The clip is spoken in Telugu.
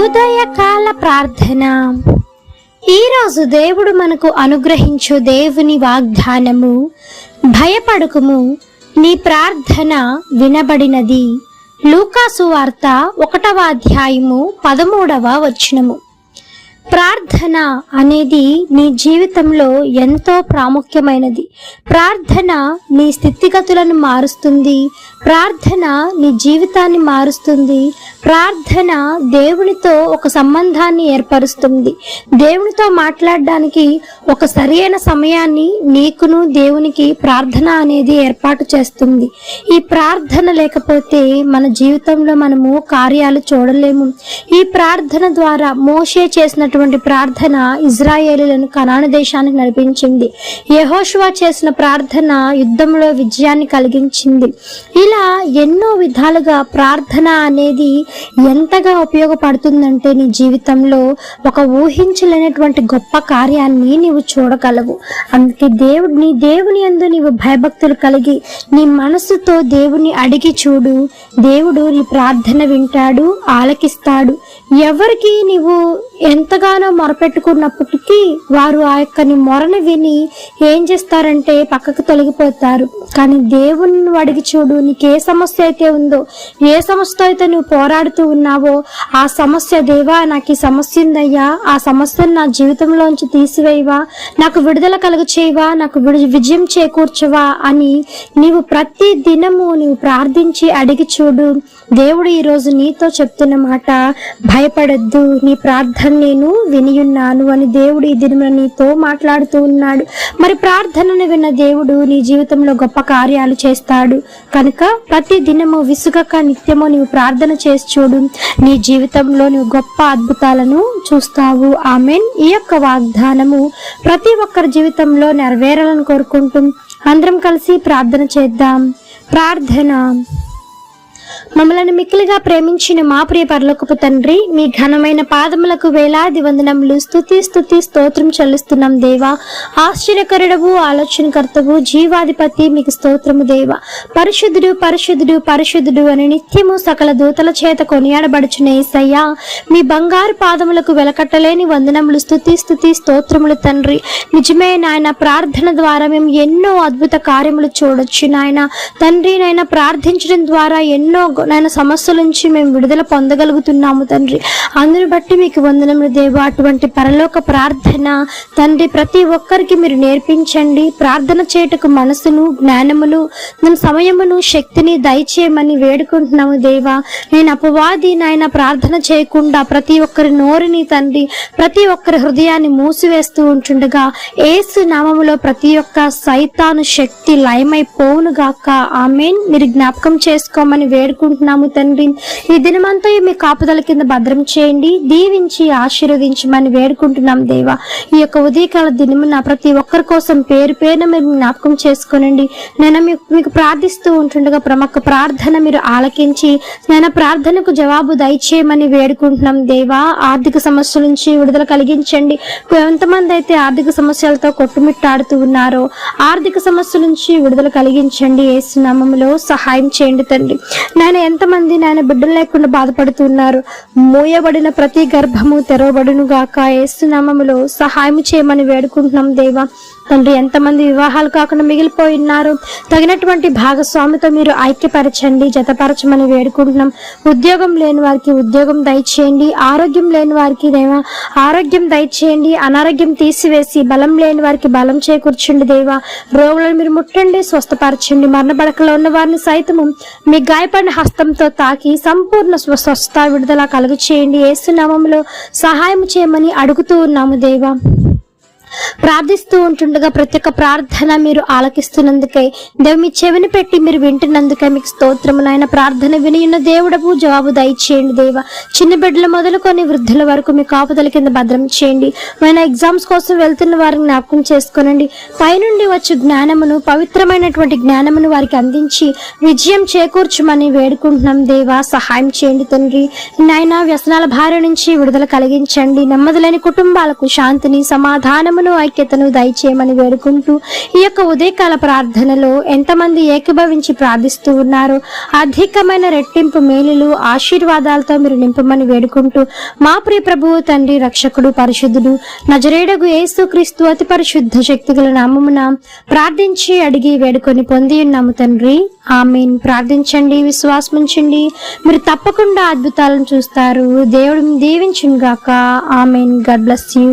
ఉదయకాల ప్రార్థన. ఈరోజు దేవుడు మనకు అనుగ్రహించు దేవుని వాగ్దానము, భయపడకుము, నీ ప్రార్థన వినబడినది. లూకాసు వార్త 1వ అధ్యాయము 13వ వచనము. ప్రార్థన అనేది నీ జీవితంలో ఎంతో ప్రాముఖ్యమైనది. ప్రార్థన నీ స్థితిగతులను మారుస్తుంది. ప్రార్థన నీ జీవితాన్ని మారుస్తుంది. ప్రార్థన దేవునితో ఒక సంబంధాన్ని ఏర్పరుస్తుంది. దేవునితో మాట్లాడడానికి ఒక సరైన సమయాన్ని నీకును దేవునికి ప్రార్థన అనేది ఏర్పాటు చేస్తుంది. ఈ ప్రార్థన లేకపోతే మన జీవితంలో మనము కార్యాలు చూడలేము. ఈ ప్రార్థన ద్వారా మోషే చేసినటువంటి ప్రార్థన ఇజ్రాయేలీలను కనాను దేశానికి నడిపించింది. యెహోషువ చేసిన ప్రార్థన యుద్ధంలో విజయాన్ని కలిగించింది. ఇలా ఎన్నో విధాలుగా ప్రార్థన అనేది ఎంతగా ఉపయోగపడుతుందంటే నీ జీవితంలో ఒక ఊహించలేనటువంటి గొప్ప కార్యాన్ని నీవు చూడగలవు. అందుకే దేవుని యందు నీవు భయభక్తులు కలిగి నీ మనసుతో దేవుని అడిగి చూడు. దేవుడు నీ ప్రార్థన వింటాడు, ఆలకిస్తాడు. ఎవరికి నీవు ఎంతగానో మొరపెట్టుకున్నప్పటికీ వారు ఆ యొక్క నీ మొరను విని ఏం చేస్తారంటే పక్కకు తొలగిపోతారు. కానీ దేవుని అడిగి చూడు. నీకే సమస్య అయితే ఉందో, ఏ సమస్యతో అయితే నువ్వు పోరాడుతూ ఉన్నావో ఆ సమస్య, దేవా నాకు ఈ సమస్య ఉందయ్యా, ఆ సమస్యను నా జీవితంలోంచి తీసివేయవా, నాకు విడుదల కలుగ చేయవా, నాకు విజయం చేకూర్చవా అని నీవు ప్రతి దినము నీవు ప్రార్థించి అడిగి చూడు. దేవుడు ఈరోజు నీతో చెప్తున్న మాట, భయపడద్దు, నీ ప్రార్థన నేను వినియున్నాను అని దేవుడు ఈ దినమున నీతో మాట్లాడుతూ ఉన్నాడు. మరి ప్రార్థనను విన్న దేవుడు నీ జీవితంలో గొప్ప కార్యాలు చేస్తాడు. కనుక ప్రతి దినము విసుగక నిత్యము నీవు ప్రార్థన చేసి చూడు. నీ జీవితంలో నువ్వు గొప్ప అద్భుతాలను చూస్తావు. ఆమేన్. ఈ యొక్క వాగ్దానము ప్రతి ఒక్కరి జీవితంలో నెరవేరాలని కోరుకుంటూ అందరం కలిసి ప్రార్థన చేద్దాం. ప్రార్థన. మమ్మలను మిక్కిలిగా ప్రేమించిన మా ప్రియ పరలోకపు తండ్రి, మీ ఘనమైన పాదములకు వేలాది వందనములు, స్తుతి స్తోత్రం చెల్లిస్తున్నాం దేవా. ఆశ్చర్యకరుడవు, ఆలోచనకర్తవు, జీవాధిపతి మీకు స్తోత్రము దేవా. పరిశుద్ధుడు పరిశుద్ధుడు పరిశుద్ధుడు అని నిత్యము సకల దూతల చేత కొనియాడబడుచున్న యేసయ్యా, మీ బంగారు పాదములకు వెలకట్టలేని వందనములు, స్తుతి స్తోత్రములు తండ్రి. నిజమే నాయన, ప్రార్థన ద్వారా మేము ఎన్నో అద్భుత కార్యములు చూడొచ్చు నాయన తండ్రి. నాయన ప్రార్థించడం ద్వారా ఎన్నో నాయన సమస్యల నుంచి మేము విడుదల పొందగలుగుతున్నాము తండ్రి. అందుని బట్టి మీకు వందనములు దేవా. అటువంటి పరలోక ప్రార్థన తండ్రి ప్రతి ఒక్కరికి మీరు నేర్పించండి. ప్రార్థన చేయటకు మనసును, జ్ఞానమును, సమయమును, శక్తిని దయచేయమని వేడుకుంటున్నాము దేవా. నేను అపవాది నాయన ప్రార్థన చేయకుండా ప్రతి ఒక్కరి నోరుని తండ్రి, ప్రతి ఒక్కరి హృదయాన్ని మూసివేస్తూ ఉంటుండగా యేసు నామములో ప్రతి ఒక్క సైతాను శక్తి లయమైపోవును గాక. ఆమేన్. మీరు జ్ఞాపకం చేసుకోమని వేడుకుంటున్నాము తండ్రి. ఈ దినమంతా మీ కాపుదల కింద భద్రం చేయండి, దీవించి ఆశీర్వదించమని వేడుకుంటున్నాం దేవా. ఈ యొక్క ఉదయకాల దినమున ప్రతి ఒక్కరి కోసం పేరు పేరున మీరు జ్ఞాపకం చేసుకోనండి. నేను మీకు ప్రార్థిస్తూ ఉంటుండగా ప్రమక్క ప్రార్థన మీరు ఆలకించి నేను ప్రార్థనకు జవాబు దయచేయమని వేడుకుంటున్నాం దేవా. ఆర్థిక సమస్యల నుంచి విడుదల కలిగించండి. ఎంతమంది అయితే ఆర్థిక సమస్యలతో కొట్టుమిట్టాడుతూ ఉన్నారో ఆర్థిక సమస్యల నుంచి విడుదల కలిగించండి. యేసు నామములో సహాయం చేయండి తండ్రి. నాయన ఎంతమంది నాయన బిడ్డలు లేకుండా బాధపడుతున్నారు, మూయబడిన ప్రతి గర్భము తెరవబడును గాక. యేసు నామములో సహాయం చేయమని వేడుకుంటున్నాం దేవా. తండ్రి ఎంతమంది వివాహాలు కాకుండా మిగిలిపోయి ఉన్నారు, తగినటువంటి భాగస్వామితో మీరు ఐక్యపరచండి, జతపరచమని వేడుకుంటున్నాం. ఉద్యోగం లేని వారికి ఉద్యోగం దయచేయండి, ఆరోగ్యం లేని వారికి దేవా ఆరోగ్యం దయచేయండి, అనారోగ్యం తీసివేసి బలం లేని వారికి బలం చేకూర్చండి దేవా. రోగులను మీరు ముట్టండి, స్వస్థపరచండి. మరణ పడకలో ఉన్న వారిని సైతము మీ గాయపడిన హస్తంతో తాకి సంపూర్ణ స్వస్థ విడుదల కలుగు చేయండి. యేసు నామములో సహాయం చేయమని అడుగుతూ ఉన్నాము దేవా. ప్రార్థిస్తూ ఉంటుండగా ప్రతి ఒక్క ప్రార్థన మీరు ఆలకిస్తున్నందుకై దేవు మీ చెవిని పెట్టి మీరు వింటున్నందుకై మీకు స్తోత్రము నాయన. ప్రార్థన వినియున్న దేవుడవు జవాబు దయచేయండి దేవా. చిన్న బిడ్డలు మొదలుకొని వృద్ధుల వరకు మీ కాపుదల కింద భద్రం చేయండి. మన ఎగ్జామ్స్ కోసం వెళ్తున్న వారిని జ్ఞాపకం చేసుకోనండి. పైనుండి వచ్చే జ్ఞానమును, పవిత్రమైనటువంటి జ్ఞానమును వారికి అందించి విజయం చేకూర్చమని వేడుకుంటున్నాం దేవా. సహాయం చేయండి తండ్రి. నాయన వ్యసనాల భార్య నుంచి విడుదల కలిగించండి. నెమ్మదిలేని కుటుంబాలకు శాంతిని, సమాధానం సమాధానమును ఐక్యతను దయచేయమని వేడుకుంటూ ఈ యొక్క ఉదయకాల ప్రార్థనలో ఎంతమంది ఏకీభవించి ప్రార్థిస్తూ ఉన్నారో అధికమైన రెట్టింపు మేలులు ఆశీర్వాదాలతో మీరు నింపమని వేడుకుంటూ మా ప్రియ ప్రభువు తండ్రి రక్షకుడు పరిశుద్ధుడు నజరేయుడగు యేసుక్రీస్తు అతి పరిశుద్ధ శక్తిగల నామమున ప్రార్థించి అడిగి వేడుకొని పొంది ఉన్నాము తండ్రి. ఆమేన్. ప్రార్థించండి, విశ్వాసం ఉంచండి, మీరు తప్పకుండా అద్భుతాలను చూస్తారు. దేవుడు దీవించును గాక. ఆమేన్. God bless you.